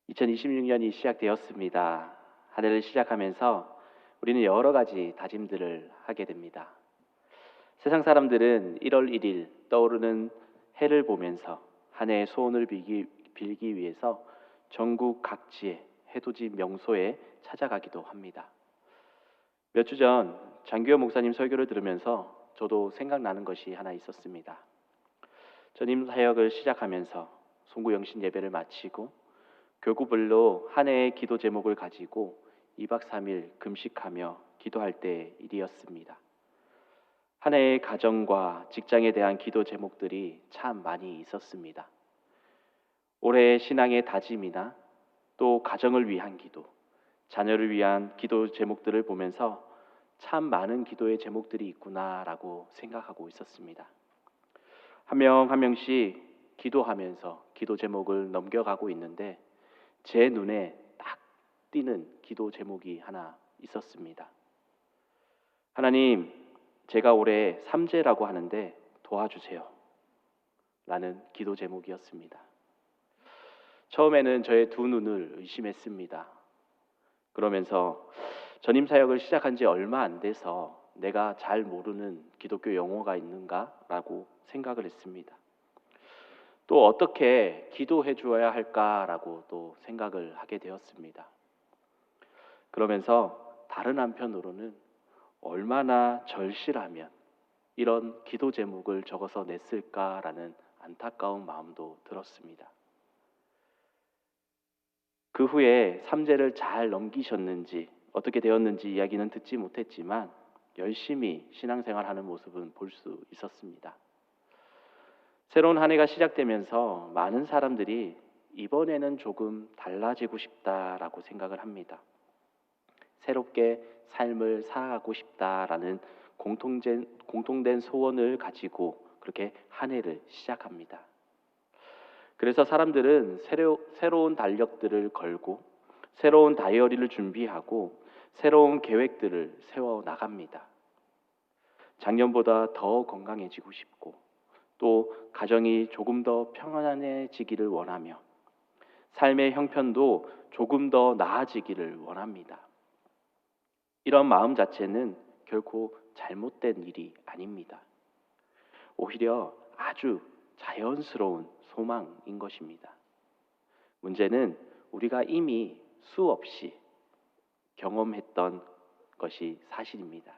2026년이 시작되었습니다. 한 해를 시작하면서 우리는 여러 가지 다짐들을 하게 됩니다. 세상 사람들은 1월 1일 떠오르는 해를 보면서 한 해의 소원을 빌기 위해서 전국 각지의 해돋이 명소에 찾아가기도 합니다. 몇 주 전 장규호 목사님 설교를 들으면서 저도 생각나는 것이 하나 있었습니다. 전임 사역을 시작하면서 송구영신 예배를 마치고 교구별로 한 해의 기도 제목을 가지고 2박 3일 금식하며 기도할 때 일이었습니다. 한 해의 가정과 직장에 대한 기도 제목들이 참 많이 있었습니다. 올해의 신앙의 다짐이나 또 가정을 위한 기도, 자녀를 위한 기도 제목들을 보면서 참 많은 기도의 제목들이 있구나라고 생각하고 있었습니다. 한 명 한 명씩 기도하면서 기도 제목을 넘겨가고 있는데 제 눈에 딱 띄는 기도 제목이 하나 있었습니다. 하나님, 제가 올해 삼재라고 하는데 도와주세요. 라는 기도 제목이었습니다. 처음에는 저의 두 눈을 의심했습니다. 그러면서 전임 사역을 시작한 지 얼마 안 돼서 내가 잘 모르는 기독교 용어가 있는가라고 생각을 했습니다. 또 어떻게 기도해 주어야 할까라고 또 생각을 하게 되었습니다. 그러면서 다른 한편으로는 얼마나 절실하면 이런 기도 제목을 적어서 냈을까라는 안타까운 마음도 들었습니다. 그 후에 삼재를 잘 넘기셨는지 어떻게 되었는지 이야기는 듣지 못했지만 열심히 신앙생활하는 모습은 볼 수 있었습니다. 새로운 한 해가 시작되면서 많은 사람들이 이번에는 조금 달라지고 싶다라고 생각을 합니다. 새롭게 삶을 살아가고 싶다라는 공통된 소원을 가지고 그렇게 한 해를 시작합니다. 그래서 사람들은 새로운 달력들을 걸고 새로운 다이어리를 준비하고 새로운 계획들을 세워 나갑니다. 작년보다 더 건강해지고 싶고 또 가정이 조금 더 평안해지기를 원하며 삶의 형편도 조금 더 나아지기를 원합니다. 이런 마음 자체는 결코 잘못된 일이 아닙니다. 오히려 아주 자연스러운 소망인 것입니다. 문제는 우리가 이미 수없이 경험했던 것이 사실입니다.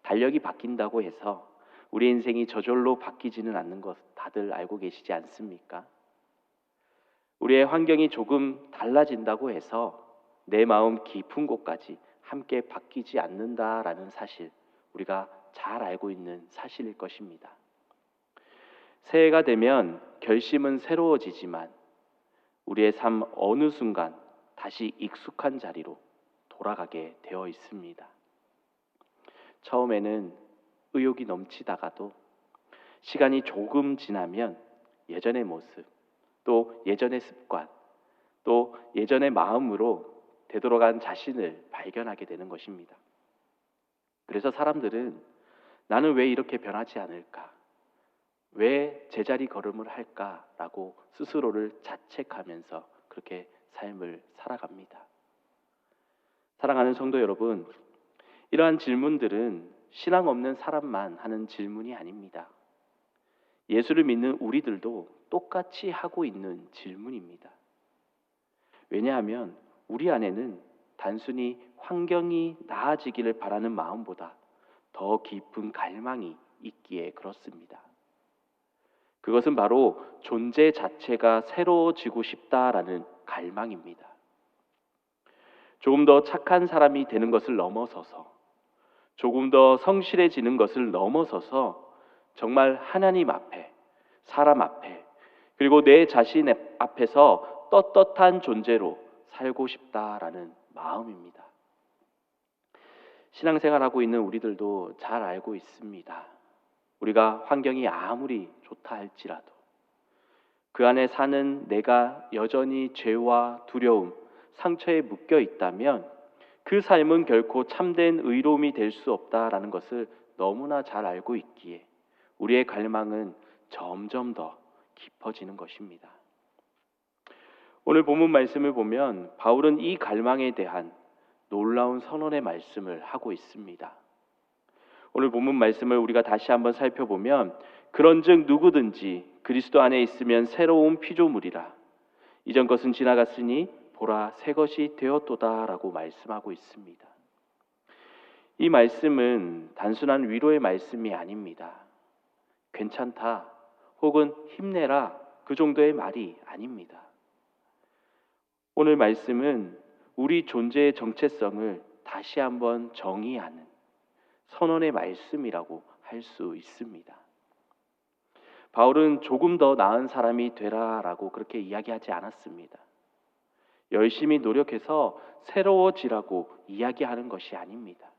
달력이 바뀐다고 해서 우리 인생이 저절로 바뀌지는 않는 것 다들 알고 계시지 않습니까? 우리의 환경이 조금 달라진다고 해서 내 마음 깊은 곳까지 함께 바뀌지 않는다라는 사실, 우리가 잘 알고 있는 사실일 것입니다. 새해가 되면 결심은 새로워지지만 우리의 삶 어느 순간 다시 익숙한 자리로 돌아가게 되어 있습니다. 처음에는 의욕이 넘치다가도 시간이 조금 지나면 예전의 모습, 또 예전의 습관, 또 예전의 마음으로 되돌아간 자신을 발견하게 되는 것입니다. 그래서 사람들은 나는 왜 이렇게 변하지 않을까? 왜 제자리 걸음을 할까라고 스스로를 자책하면서 그렇게 삶을 살아갑니다. 사랑하는 성도 여러분, 이러한 질문들은 신앙 없는 사람만 하는 질문이 아닙니다. 예수를 믿는 우리들도 똑같이 하고 있는 질문입니다. 왜냐하면 우리 안에는 단순히 환경이 나아지기를 바라는 마음보다 더 깊은 갈망이 있기에 그렇습니다. 그것은 바로 존재 자체가 새로워지고 싶다라는 갈망입니다. 조금 더 착한 사람이 되는 것을 넘어서서, 조금 더 성실해지는 것을 넘어서서 정말 하나님 앞에, 사람 앞에, 그리고 내 자신 앞에서 떳떳한 존재로 살고 싶다라는 마음입니다. 신앙생활하고 있는 우리들도 잘 알고 있습니다. 우리가 환경이 아무리 좋다 할지라도 그 안에 사는 내가 여전히 죄와 두려움, 상처에 묶여 있다면 그 삶은 결코 참된 의로움이 될 수 없다라는 것을 너무나 잘 알고 있기에 우리의 갈망은 점점 더 깊어지는 것입니다. 오늘 본문 말씀을 보면 바울은 이 갈망에 대한 놀라운 선언의 말씀을 하고 있습니다. 오늘 본문 말씀을 우리가 다시 한번 살펴보면 그런즉 누구든지 그리스도 안에 있으면 새로운 피조물이라 이전 것은 지나갔으니 보라 새 것이 되었도다라고 말씀하고 있습니다. 이 말씀은 단순한 위로의 말씀이 아닙니다. 괜찮다 혹은 힘내라 그 정도의 말이 아닙니다. 오늘 말씀은 우리 존재의 정체성을 다시 한번 정의하는 선언의 말씀이라고 할 수 있습니다. 바울은 조금 더 나은 사람이 되라라고 그렇게 이야기하지 않았습니다. 열심히 노력해서 새로워지라고 이야기하는 것이 아닙니다.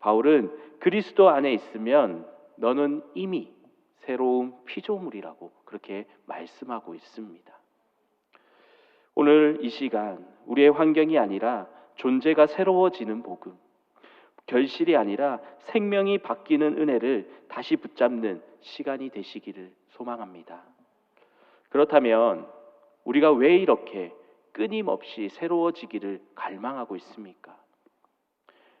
바울은 그리스도 안에 있으면 너는 이미 새로운 피조물이라고 그렇게 말씀하고 있습니다. 오늘 이 시간 우리의 환경이 아니라 존재가 새로워지는 복음, 결실이 아니라 생명이 바뀌는 은혜를 다시 붙잡는 시간이 되시기를 소망합니다. 그렇다면 우리가 왜 이렇게 끊임없이 새로워지기를 갈망하고 있습니까?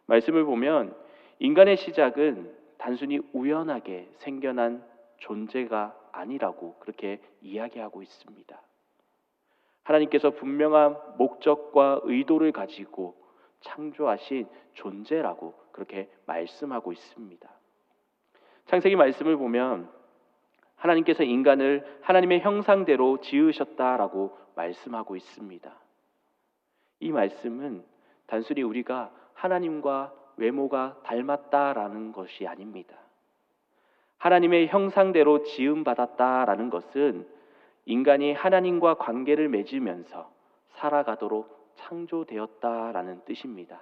말씀을 보면 인간의 시작은 단순히 우연하게 생겨난 존재가 아니라고 그렇게 이야기하고 있습니다. 하나님께서 분명한 목적과 의도를 가지고 창조하신 존재라고 그렇게 말씀하고 있습니다. 창세기 말씀을 보면 하나님께서 인간을 하나님의 형상대로 지으셨다라고 말씀하고 있습니다. 이 말씀은 단순히 우리가 하나님과 외모가 닮았다라는 것이 아닙니다. 하나님의 형상대로 지음받았다라는 것은 인간이 하나님과 관계를 맺으면서 살아가도록 창조되었다라는 뜻입니다.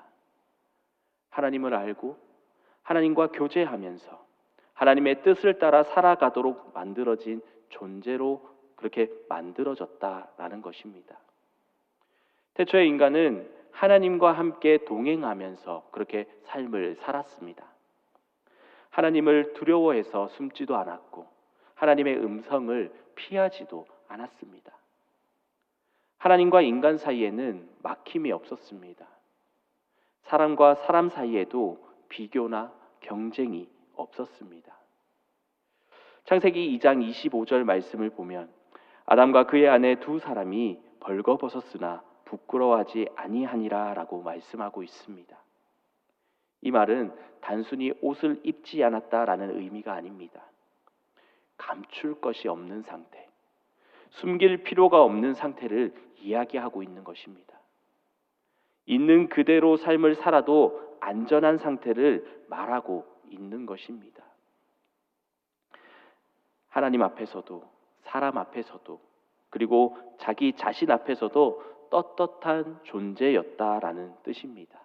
하나님을 알고 하나님과 교제하면서 하나님의 뜻을 따라 살아가도록 만들어진 존재로 그렇게 만들어졌다라는 것입니다. 태초의 인간은 하나님과 함께 동행하면서 그렇게 삶을 살았습니다. 하나님을 두려워해서 숨지도 않았고 하나님의 음성을 피하지도 않았습니다. 하나님과 인간 사이에는 막힘이 없었습니다. 사람과 사람 사이에도 비교나 경쟁이 없었습니다. 창세기 2장 25절 말씀을 보면 아담과 그의 아내 두 사람이 벌거벗었으나 부끄러워하지 아니하니라 라고 말씀하고 있습니다. 이 말은 단순히 옷을 입지 않았다라는 의미가 아닙니다. 감출 것이 없는 상태, 숨길 필요가 없는 상태를 이야기하고 있는 것입니다. 있는 그대로 삶을 살아도 안전한 상태를 말하고 있는 것입니다. 하나님 앞에서도 사람 앞에서도 그리고 자기 자신 앞에서도 떳떳한 존재였다라는 뜻입니다.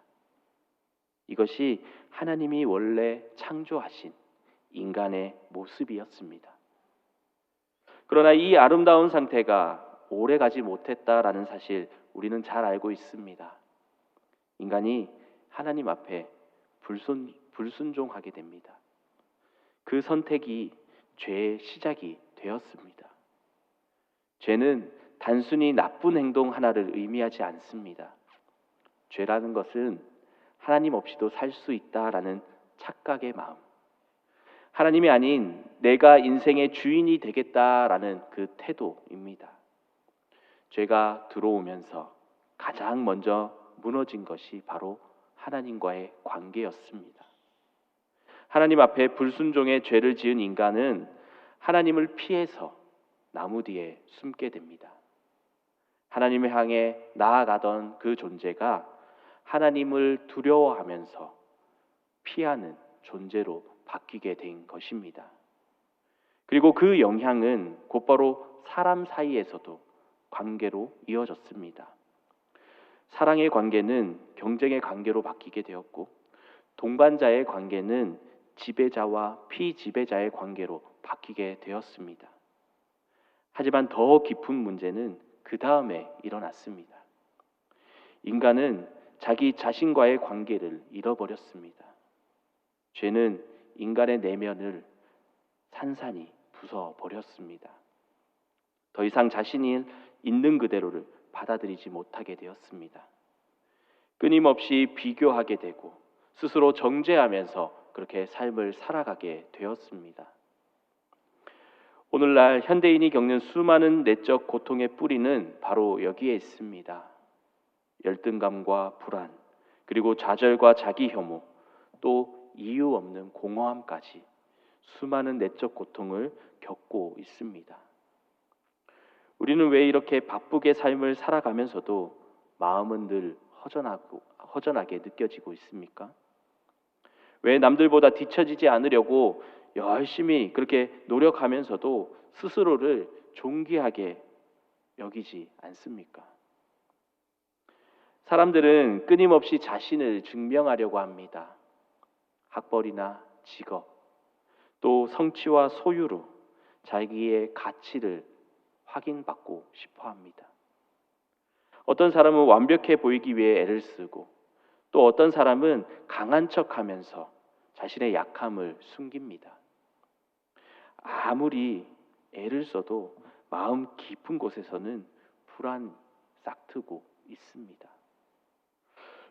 이것이 하나님이 원래 창조하신 인간의 모습이었습니다. 그러나 이 아름다운 상태가 오래가지 못했다라는 사실 우리는 잘 알고 있습니다. 인간이 하나님 앞에 불순종하게 됩니다. 그 선택이 죄의 시작이 되었습니다. 죄는 단순히 나쁜 행동 하나를 의미하지 않습니다. 죄라는 것은 하나님 없이도 살 수 있다라는 착각의 마음, 하나님이 아닌 내가 인생의 주인이 되겠다라는 그 태도입니다. 죄가 들어오면서 가장 먼저 무너진 것이 바로 하나님과의 관계였습니다. 하나님 앞에 불순종의 죄를 지은 인간은 하나님을 피해서 나무 뒤에 숨게 됩니다. 하나님을 향해 나아가던 그 존재가 하나님을 두려워하면서 피하는 존재로 바뀌게 된 것입니다. 그리고 그 영향은 곧바로 사람 사이에서도 관계로 이어졌습니다. 사랑의 관계는 경쟁의 관계로 바뀌게 되었고 동반자의 관계는 지배자와 피지배자의 관계로 바뀌게 되었습니다. 하지만 더 깊은 문제는 그 다음에 일어났습니다. 인간은 자기 자신과의 관계를 잃어버렸습니다. 죄는 인간의 내면을 산산이 부숴버렸습니다. 더 이상 자신이 있는 그대로를 받아들이지 못하게 되었습니다. 끊임없이 비교하게 되고 스스로 정죄하면서 그렇게 삶을 살아가게 되었습니다. 오늘날 현대인이 겪는 수많은 내적 고통의 뿌리는 바로 여기에 있습니다. 열등감과 불안, 그리고 좌절과 자기 혐오, 또 이유 없는 공허함까지 수많은 내적 고통을 겪고 있습니다. 우리는 왜 이렇게 바쁘게 삶을 살아가면서도 마음은 늘 허전하게 느껴지고 있습니까? 왜 남들보다 뒤처지지 않으려고 열심히 그렇게 노력하면서도 스스로를 존귀하게 여기지 않습니까? 사람들은 끊임없이 자신을 증명하려고 합니다. 학벌이나 직업, 또 성취와 소유로 자기의 가치를 확인받고 싶어 합니다. 어떤 사람은 완벽해 보이기 위해 애를 쓰고, 또 어떤 사람은 강한 척하면서 자신의 약함을 숨깁니다. 아무리 애를 써도 마음 깊은 곳에서는 불안 싹트고 있습니다.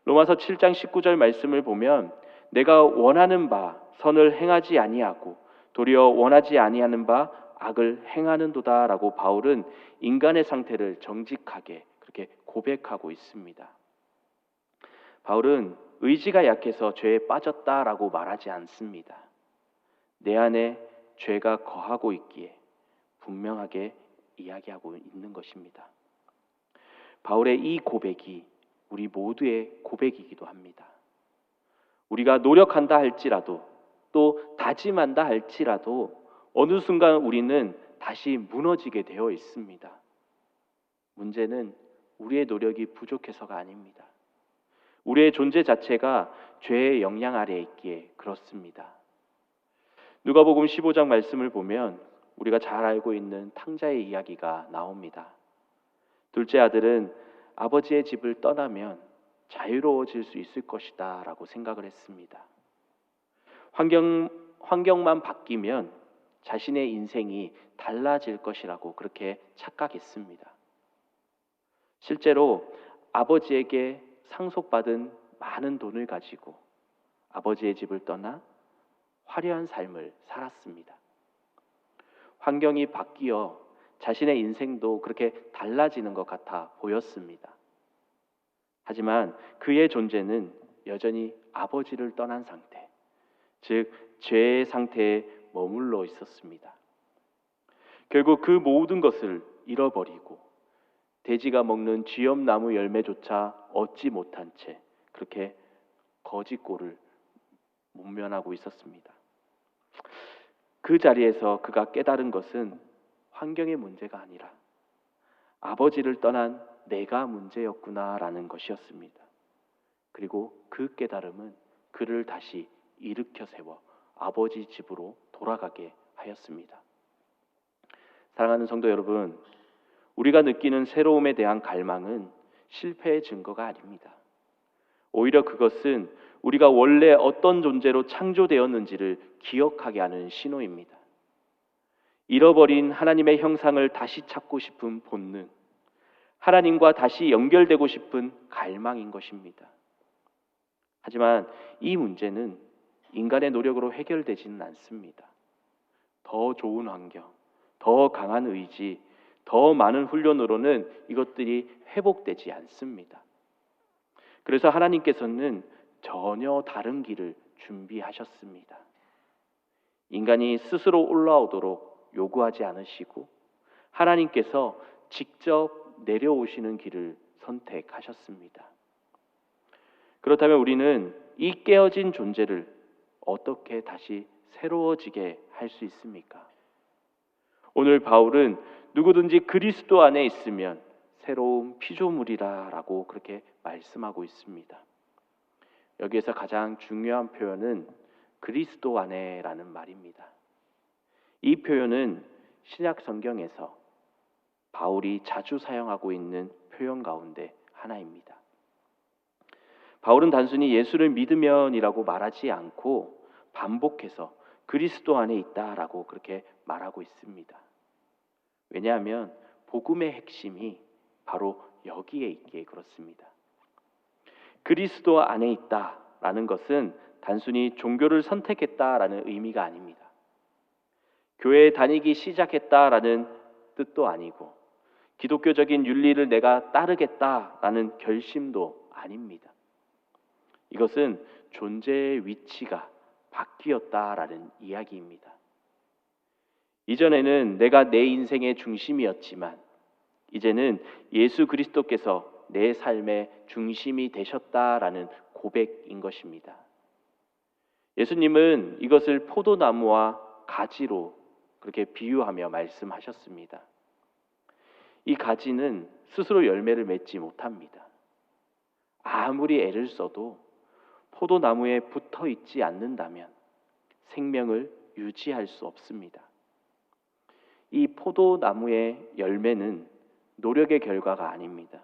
로마서 7장 19절 말씀을 보면 내가 원하는 바 선을 행하지 아니하고 도리어 원하지 아니하는 바 악을 행하는도다라고 바울은 인간의 상태를 정직하게 그렇게 고백하고 있습니다. 바울은 의지가 약해서 죄에 빠졌다라고 말하지 않습니다. 내 안에 죄가 거하고 있기에 분명하게 이야기하고 있는 것입니다. 바울의 이 고백이 우리 모두의 고백이기도 합니다. 우리가 노력한다 할지라도 또 다짐한다 할지라도 어느 순간 우리는 다시 무너지게 되어 있습니다. 문제는 우리의 노력이 부족해서가 아닙니다. 우리의 존재 자체가 죄의 영향 아래에 있기에 그렇습니다. 누가복음 15장 말씀을 보면 우리가 잘 알고 있는 탕자의 이야기가 나옵니다. 둘째 아들은 아버지의 집을 떠나면 자유로워질 수 있을 것이다 라고 생각을 했습니다. 환경만 바뀌면 자신의 인생이 달라질 것이라고 그렇게 착각했습니다. 실제로 아버지에게 상속받은 많은 돈을 가지고 아버지의 집을 떠나 화려한 삶을 살았습니다. 환경이 바뀌어 자신의 인생도 그렇게 달라지는 것 같아 보였습니다. 하지만 그의 존재는 여전히 아버지를 떠난 상태, 즉 죄의 상태에 머물러 있었습니다. 결국 그 모든 것을 잃어버리고 돼지가 먹는 쥐염나무 열매조차 얻지 못한 채 그렇게 거짓골을 목면하고 있었습니다. 그 자리에서 그가 깨달은 것은 환경의 문제가 아니라 아버지를 떠난 내가 문제였구나라는 것이었습니다. 그리고 그 깨달음은 그를 다시 일으켜 세워 아버지 집으로 돌아가게 하였습니다. 사랑하는 성도 여러분, 우리가 느끼는 새로움에 대한 갈망은 실패의 증거가 아닙니다. 오히려 그것은 우리가 원래 어떤 존재로 창조되었는지를 기억하게 하는 신호입니다. 잃어버린 하나님의 형상을 다시 찾고 싶은 본능, 하나님과 다시 연결되고 싶은 갈망인 것입니다. 하지만 이 문제는 인간의 노력으로 해결되지는 않습니다. 더 좋은 환경, 더 강한 의지, 더 많은 훈련으로는 이것들이 회복되지 않습니다. 그래서 하나님께서는 전혀 다른 길을 준비하셨습니다. 인간이 스스로 올라오도록 요구하지 않으시고 하나님께서 직접 내려오시는 길을 선택하셨습니다. 그렇다면 우리는 이 깨어진 존재를 어떻게 다시 새로워지게 할 수 있습니까? 오늘 바울은 누구든지 그리스도 안에 있으면 새로운 피조물이라고 그렇게 말씀하고 있습니다. 여기에서 가장 중요한 표현은 그리스도 안에라는 말입니다. 이 표현은 신약 성경에서 바울이 자주 사용하고 있는 표현 가운데 하나입니다. 바울은 단순히 예수를 믿으면이라고 말하지 않고 반복해서 그리스도 안에 있다라고 그렇게 말하고 있습니다. 왜냐하면 복음의 핵심이 바로 여기에 있기에 그렇습니다. 그리스도 안에 있다라는 것은 단순히 종교를 선택했다라는 의미가 아닙니다. 교회에 다니기 시작했다라는 뜻도 아니고 기독교적인 윤리를 내가 따르겠다라는 결심도 아닙니다. 이것은 존재의 위치가 바뀌었다라는 이야기입니다. 이전에는 내가 내 인생의 중심이었지만 이제는 예수 그리스도께서 내 삶의 중심이 되셨다라는 고백인 것입니다. 예수님은 이것을 포도나무와 가지로 그렇게 비유하며 말씀하셨습니다. 이 가지는 스스로 열매를 맺지 못합니다. 아무리 애를 써도 포도나무에 붙어 있지 않는다면 생명을 유지할 수 없습니다. 이 포도나무의 열매는 노력의 결과가 아닙니다.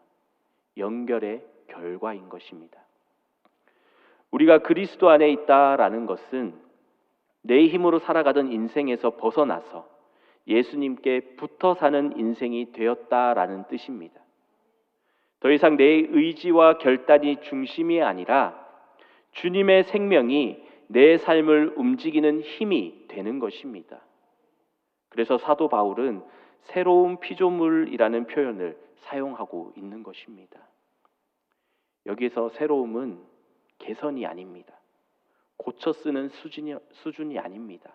연결의 결과인 것입니다. 우리가 그리스도 안에 있다라는 것은 내 힘으로 살아가던 인생에서 벗어나서 예수님께 붙어 사는 인생이 되었다라는 뜻입니다. 더 이상 내 의지와 결단이 중심이 아니라 주님의 생명이 내 삶을 움직이는 힘이 되는 것입니다. 그래서 사도 바울은 새로운 피조물이라는 표현을 사용하고 있는 것입니다. 여기서 새로움은 개선이 아닙니다. 고쳐 쓰는 수준이 아닙니다.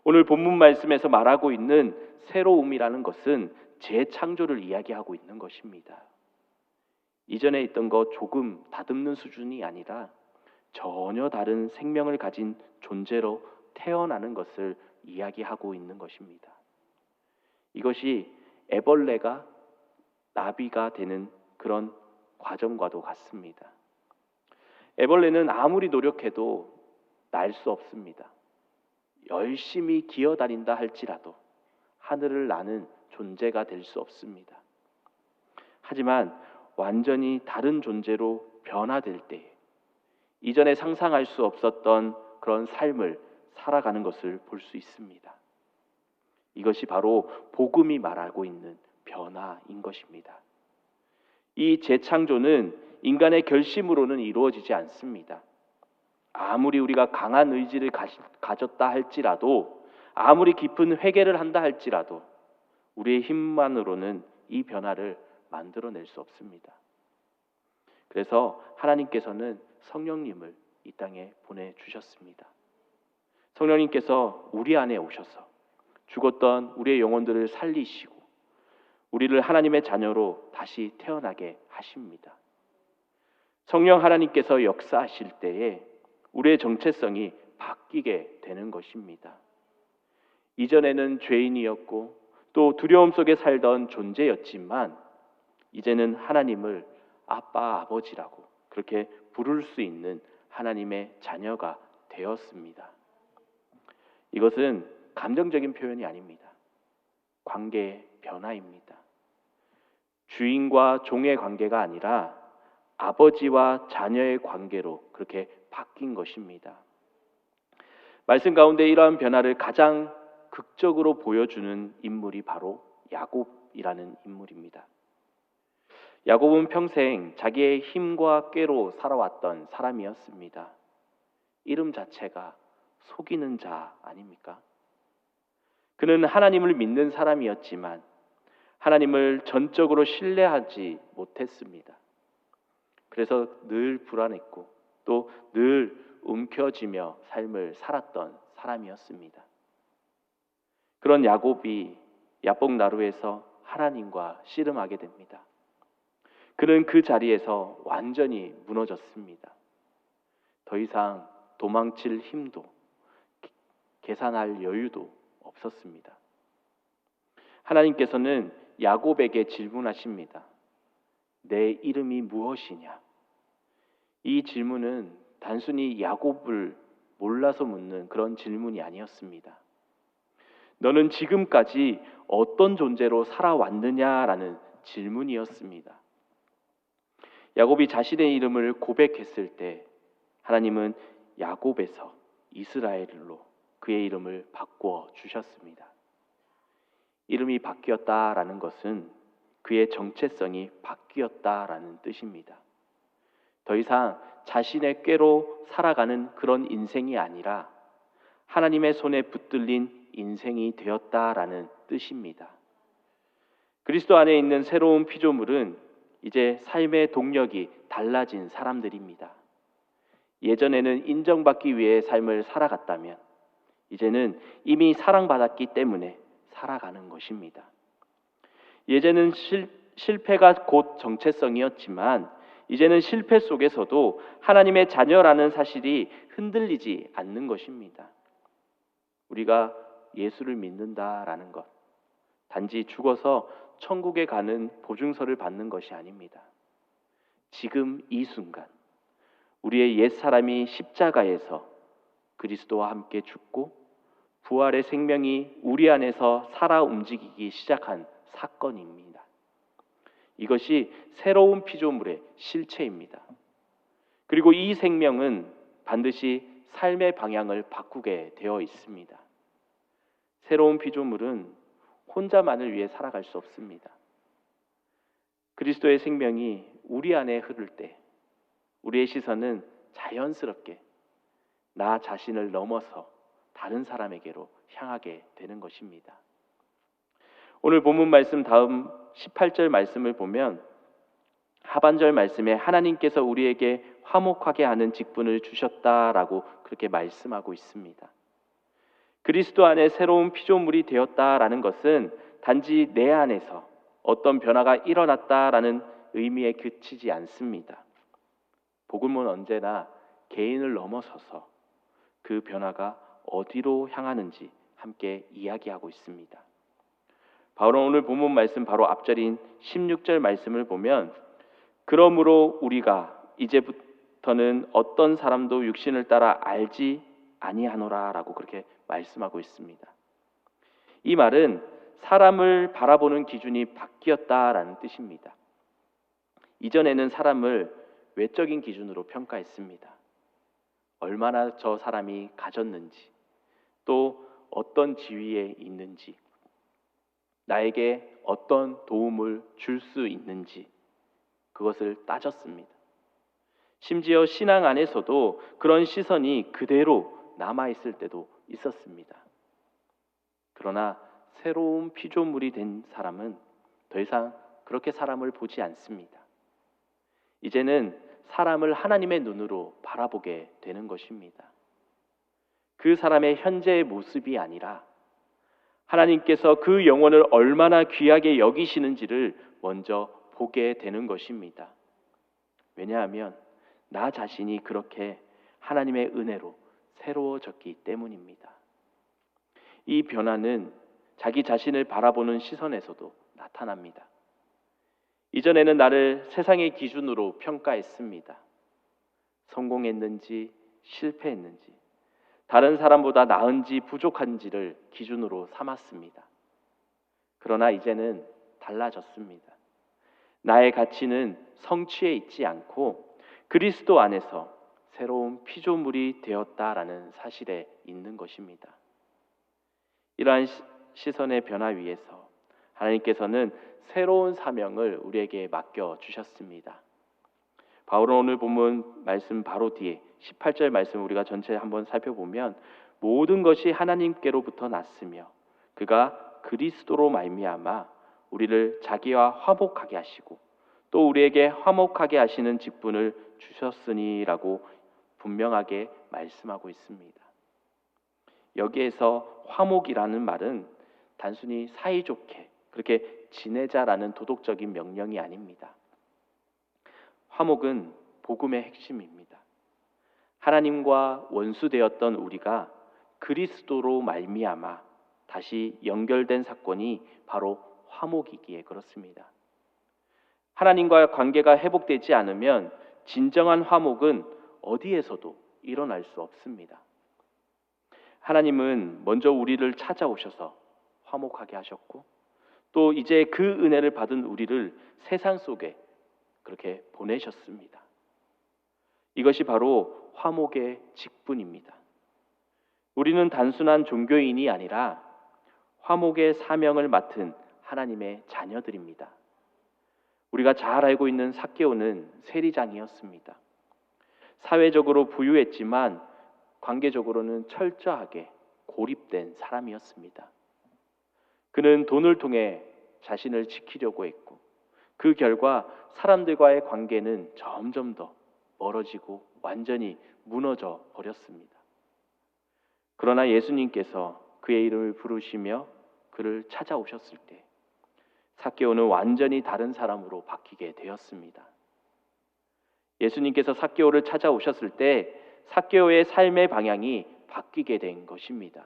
오늘 본문 말씀에서 말하고 있는 새로움이라는 것은 재창조를 이야기하고 있는 것입니다. 이전에 있던 것 조금 다듬는 수준이 아니라 전혀 다른 생명을 가진 존재로 태어나는 것을 이야기하고 있는 것입니다. 이것이 애벌레가 나비가 되는 그런 과정과도 같습니다. 애벌레는 아무리 노력해도 날 수 없습니다. 열심히 기어다닌다 할지라도 하늘을 나는 존재가 될 수 없습니다. 하지만 완전히 다른 존재로 변화될 때 이전에 상상할 수 없었던 그런 삶을 살아가는 것을 볼 수 있습니다. 이것이 바로 복음이 말하고 있는 변화인 것입니다. 이 재창조는 인간의 결심으로는 이루어지지 않습니다. 아무리 우리가 강한 의지를 가졌다 할지라도 아무리 깊은 회개를 한다 할지라도 우리의 힘만으로는 이 변화를 만들어낼 수 없습니다. 그래서 하나님께서는 성령님을 이 땅에 보내주셨습니다. 성령님께서 우리 안에 오셔서 죽었던 우리의 영혼들을 살리시고 우리를 하나님의 자녀로 다시 태어나게 하십니다. 성령 하나님께서 역사하실 때에 우리의 정체성이 바뀌게 되는 것입니다. 이전에는 죄인이었고 또 두려움 속에 살던 존재였지만 이제는 하나님을 아빠, 아버지라고 그렇게 부를 수 있는 하나님의 자녀가 되었습니다. 이것은 감정적인 표현이 아닙니다. 관계의 변화입니다. 주인과 종의 관계가 아니라 아버지와 자녀의 관계로 그렇게 바뀐 것입니다. 말씀 가운데 이러한 변화를 가장 극적으로 보여주는 인물이 바로 야곱이라는 인물입니다. 야곱은 평생 자기의 힘과 꾀로 살아왔던 사람이었습니다. 이름 자체가 속이는 자 아닙니까? 그는 하나님을 믿는 사람이었지만 하나님을 전적으로 신뢰하지 못했습니다. 그래서 늘 불안했고 또 늘 움켜쥐며 삶을 살았던 사람이었습니다. 그런 야곱이 야복나루에서 하나님과 씨름하게 됩니다. 그는 그 자리에서 완전히 무너졌습니다. 더 이상 도망칠 힘도 계산할 여유도 없었습니다. 하나님께서는 야곱에게 질문하십니다. 내 이름이 무엇이냐? 이 질문은 단순히 야곱을 몰라서 묻는 그런 질문이 아니었습니다. 너는 지금까지 어떤 존재로 살아왔느냐라는 질문이었습니다. 야곱이 자신의 이름을 고백했을 때 하나님은 야곱에서 이스라엘로 그의 이름을 바꾸어 주셨습니다. 이름이 바뀌었다라는 것은 그의 정체성이 바뀌었다라는 뜻입니다. 더 이상 자신의 꾀로 살아가는 그런 인생이 아니라 하나님의 손에 붙들린 인생이 되었다라는 뜻입니다. 그리스도 안에 있는 새로운 피조물은 이제 삶의 동력이 달라진 사람들입니다. 예전에는 인정받기 위해 삶을 살아갔다면 이제는 이미 사랑받았기 때문에 살아가는 것입니다. 예전에는 실패가 곧 정체성이었지만 이제는 실패 속에서도 하나님의 자녀라는 사실이 흔들리지 않는 것입니다. 우리가 예수를 믿는다라는 것, 단지 죽어서 천국에 가는 보증서를 받는 것이 아닙니다. 지금 이 순간 우리의 옛사람이 십자가에서 그리스도와 함께 죽고 부활의 생명이 우리 안에서 살아 움직이기 시작한 사건입니다. 이것이 새로운 피조물의 실체입니다. 그리고 이 생명은 반드시 삶의 방향을 바꾸게 되어 있습니다. 새로운 피조물은 혼자만을 위해 살아갈 수 없습니다. 그리스도의 생명이 우리 안에 흐를 때 우리의 시선은 자연스럽게 나 자신을 넘어서 다른 사람에게로 향하게 되는 것입니다. 오늘 본문 말씀 다음 18절 말씀을 보면 하반절 말씀에 하나님께서 우리에게 화목하게 하는 직분을 주셨다라고 그렇게 말씀하고 있습니다. 그리스도 안에 새로운 피조물이 되었다라는 것은 단지 내 안에서 어떤 변화가 일어났다라는 의미에 그치지 않습니다. 복음은 언제나 개인을 넘어서서 그 변화가 어디로 향하는지 함께 이야기하고 있습니다. 바울은 오늘 본문 말씀 바로 앞절인 16절 말씀을 보면 그러므로 우리가 이제부터는 어떤 사람도 육신을 따라 알지 아니하노라라고 그렇게 말씀하고 있습니다. 이 말은 사람을 바라보는 기준이 바뀌었다라는 뜻입니다. 이전에는 사람을 외적인 기준으로 평가했습니다. 얼마나 저 사람이 가졌는지, 또 어떤 지위에 있는지, 나에게 어떤 도움을 줄 수 있는지 그것을 따졌습니다. 심지어 신앙 안에서도 그런 시선이 그대로 남아있을 때도 있었습니다. 그러나 새로운 피조물이 된 사람은 더 이상 그렇게 사람을 보지 않습니다. 이제는 사람을 하나님의 눈으로 바라보게 되는 것입니다. 그 사람의 현재의 모습이 아니라 하나님께서 그 영혼을 얼마나 귀하게 여기시는지를 먼저 보게 되는 것입니다. 왜냐하면 나 자신이 그렇게 하나님의 은혜로 새로워졌기 때문입니다. 이 변화는 자기 자신을 바라보는 시선에서도 나타납니다. 이전에는 나를 세상의 기준으로 평가했습니다. 성공했는지 실패했는지, 다른 사람보다 나은지 부족한지를 기준으로 삼았습니다. 그러나 이제는 달라졌습니다. 나의 가치는 성취에 있지 않고 그리스도 안에서 새로운 피조물이 되었다라는 사실에 있는 것입니다. 이러한 시선의 변화 위에서 하나님께서는 새로운 사명을 우리에게 맡겨 주셨습니다. 바울은 오늘 본문 말씀 바로 뒤에 18절 말씀 우리가 전체 한번 살펴보면 모든 것이 하나님께로부터 났으며 그가 그리스도로 말미암아 우리를 자기와 화목하게 하시고 또 우리에게 화목하게 하시는 직분을 주셨으니라고 분명하게 말씀하고 있습니다. 여기에서 화목이라는 말은 단순히 사이좋게 그렇게 지내자라는 도덕적인 명령이 아닙니다. 화목은 복음의 핵심입니다. 하나님과 원수되었던 우리가 그리스도로 말미암아 다시 연결된 사건이 바로 화목이기에 그렇습니다. 하나님과의 관계가 회복되지 않으면 진정한 화목은 어디에서도 일어날 수 없습니다. 하나님은 먼저 우리를 찾아오셔서 화목하게 하셨고 또 이제 그 은혜를 받은 우리를 세상 속에 그렇게 보내셨습니다. 이것이 바로 화목의 직분입니다. 우리는 단순한 종교인이 아니라 화목의 사명을 맡은 하나님의 자녀들입니다. 우리가 잘 알고 있는 삭개오는 세리장이었습니다. 사회적으로 부유했지만 관계적으로는 철저하게 고립된 사람이었습니다. 그는 돈을 통해 자신을 지키려고 했고 그 결과 사람들과의 관계는 점점 더 멀어지고 완전히 무너져 버렸습니다. 그러나 예수님께서 그의 이름을 부르시며 그를 찾아오셨을 때 삭개오는 완전히 다른 사람으로 바뀌게 되었습니다. 예수님께서 삭개오를 찾아오셨을 때 삭개오의 삶의 방향이 바뀌게 된 것입니다.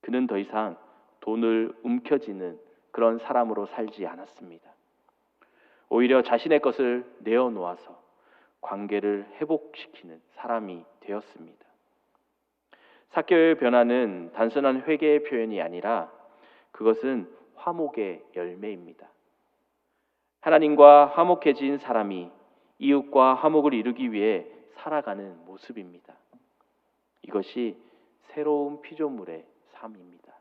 그는 더 이상 돈을 움켜쥐는 그런 사람으로 살지 않았습니다. 오히려 자신의 것을 내어놓아서 관계를 회복시키는 사람이 되었습니다. 삭개오의 변화는 단순한 회개의 표현이 아니라 그것은 화목의 열매입니다. 하나님과 화목해진 사람이 이웃과 화목을 이루기 위해 살아가는 모습입니다. 이것이 새로운 피조물의 삶입니다.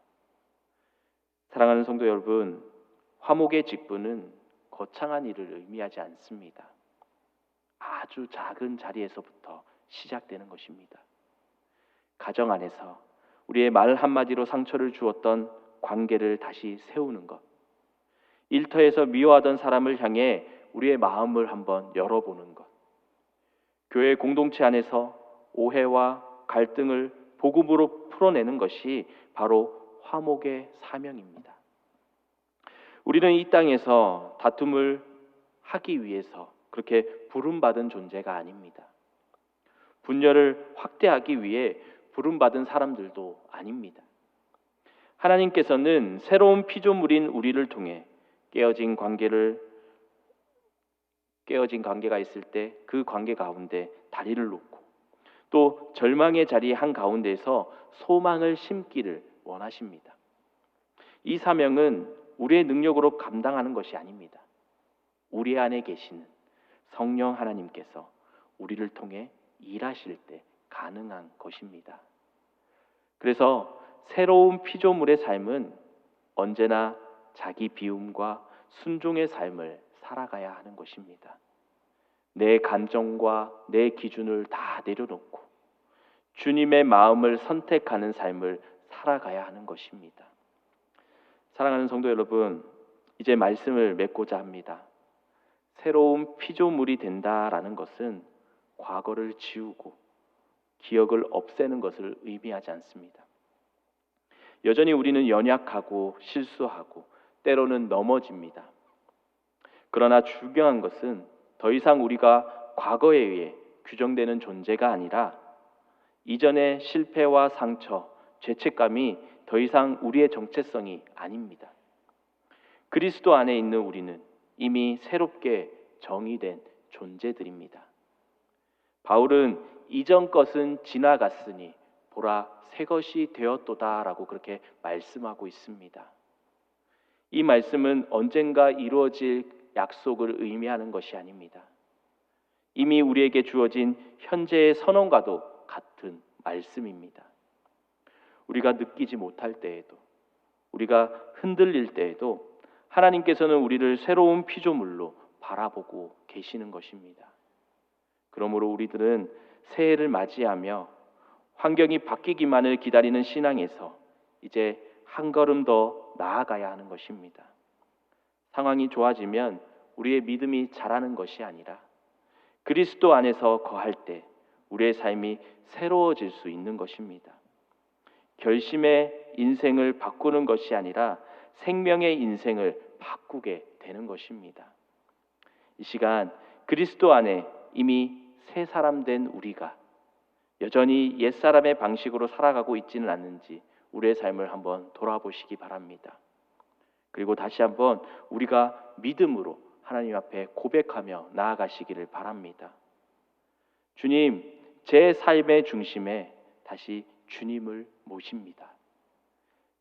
사랑하는 성도 여러분, 화목의 직분은 거창한 일을 의미하지 않습니다. 아주 작은 자리에서부터 시작되는 것입니다. 가정 안에서 우리의 말 한마디로 상처를 주었던 관계를 다시 세우는 것, 일터에서 미워하던 사람을 향해 우리의 마음을 한번 열어보는 것, 교회 공동체 안에서 오해와 갈등을 복음으로 풀어내는 것이 바로 화목의 사명입니다. 우리는 이 땅에서 다툼을 하기 위해서 그렇게 부름받은 존재가 아닙니다. 분열을 확대하기 위해 부름받은 사람들도 아닙니다. 하나님께서는 새로운 피조물인 우리를 통해 깨어진 관계가 있을 때 그 관계 가운데 다리를 놓고 또 절망의 자리 한가운데에서 소망을 심기를 원하십니다. 이 사명은 우리의 능력으로 감당하는 것이 아닙니다. 우리 안에 계시는 성령 하나님께서 우리를 통해 일하실 때 가능한 것입니다. 그래서 새로운 피조물의 삶은 언제나 자기 비움과 순종의 삶을 살아가야 하는 것입니다. 내 감정과 내 기준을 다 내려놓고 주님의 마음을 선택하는 삶을 살아가야 하는 것입니다. 사랑하는 성도 여러분, 이제 말씀을 맺고자 합니다. 새로운 피조물이 된다라는 것은 과거를 지우고 기억을 없애는 것을 의미하지 않습니다. 여전히 우리는 연약하고 실수하고 때로는 넘어집니다. 그러나 중요한 것은 더 이상 우리가 과거에 의해 규정되는 존재가 아니라 이전의 실패와 상처, 죄책감이 더 이상 우리의 정체성이 아닙니다. 그리스도 안에 있는 우리는 이미 새롭게 정의된 존재들입니다. 바울은 이전 것은 지나갔으니 보라 새 것이 되었도다라고 그렇게 말씀하고 있습니다. 이 말씀은 언젠가 이루어질 약속을 의미하는 것이 아닙니다. 이미 우리에게 주어진 현재의 선언과도 같은 말씀입니다. 우리가 느끼지 못할 때에도, 우리가 흔들릴 때에도 하나님께서는 우리를 새로운 피조물로 바라보고 계시는 것입니다. 그러므로 우리들은 새해를 맞이하며 환경이 바뀌기만을 기다리는 신앙에서 이제 한 걸음 더 나아가야 하는 것입니다. 상황이 좋아지면 우리의 믿음이 자라는 것이 아니라 그리스도 안에서 거할 때 우리의 삶이 새로워질 수 있는 것입니다. 결심의 인생을 바꾸는 것이 아니라 생명의 인생을 바꾸게 되는 것입니다. 이 시간 그리스도 안에 이미 새 사람 된 우리가 여전히 옛사람의 방식으로 살아가고 있지는 않는지 우리의 삶을 한번 돌아보시기 바랍니다. 그리고 다시 한번 우리가 믿음으로 하나님 앞에 고백하며 나아가시기를 바랍니다. 주님, 제 삶의 중심에 다시 주님을 모십니다.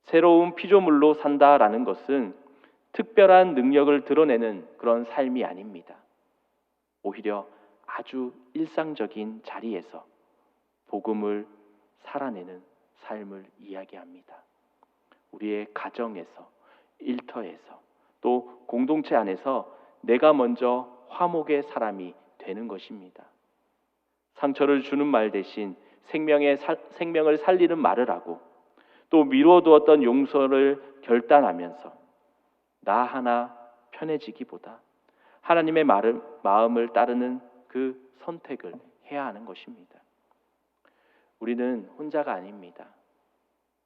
새로운 피조물로 산다라는 것은 특별한 능력을 드러내는 그런 삶이 아닙니다. 오히려 아주 일상적인 자리에서 복음을 살아내는 삶을 이야기합니다. 우리의 가정에서, 일터에서, 또 공동체 안에서 내가 먼저 화목의 사람이 되는 것입니다. 상처를 주는 말 대신 생명을 살리는 말을 하고, 또 미뤄두었던 용서를 결단하면서 나 하나 편해지기보다 하나님의 마음을 따르는 그 선택을 해야 하는 것입니다. 우리는 혼자가 아닙니다.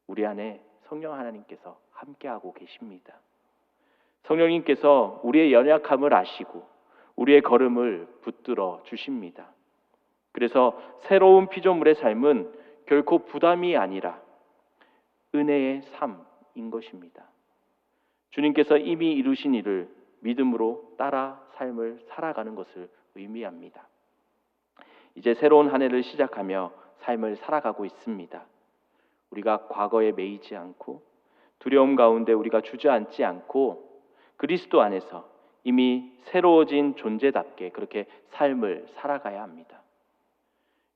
우리 안에 성령 하나님께서 함께하고 계십니다. 성령님께서 우리의 연약함을 아시고 우리의 걸음을 붙들어 주십니다. 그래서 새로운 피조물의 삶은 결코 부담이 아니라 은혜의 삶인 것입니다. 주님께서 이미 이루신 일을 믿음으로 따라 삶을 살아가는 것을 의미합니다. 이제 새로운 한 해를 시작하며 삶을 살아가고 있습니다. 우리가 과거에 매이지 않고 두려움 가운데 우리가 주저앉지 않고 그리스도 안에서 이미 새로워진 존재답게 그렇게 삶을 살아가야 합니다.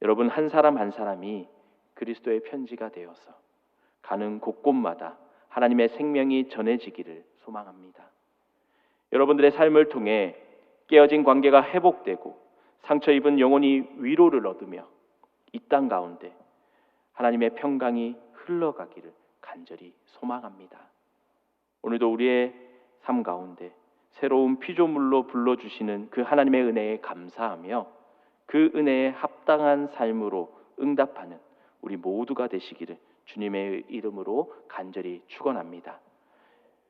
여러분, 한 사람 한 사람이 그리스도의 편지가 되어서 가는 곳곳마다 하나님의 생명이 전해지기를 소망합니다. 여러분들의 삶을 통해 깨어진 관계가 회복되고 상처 입은 영혼이 위로를 얻으며 이 땅 가운데 하나님의 평강이 흘러가기를 간절히 소망합니다. 오늘도 우리의 삶 가운데 새로운 피조물로 불러주시는 그 하나님의 은혜에 감사하며 그 은혜에 합당한 삶으로 응답하는 우리 모두가 되시기를 주님의 이름으로 간절히 축원합니다.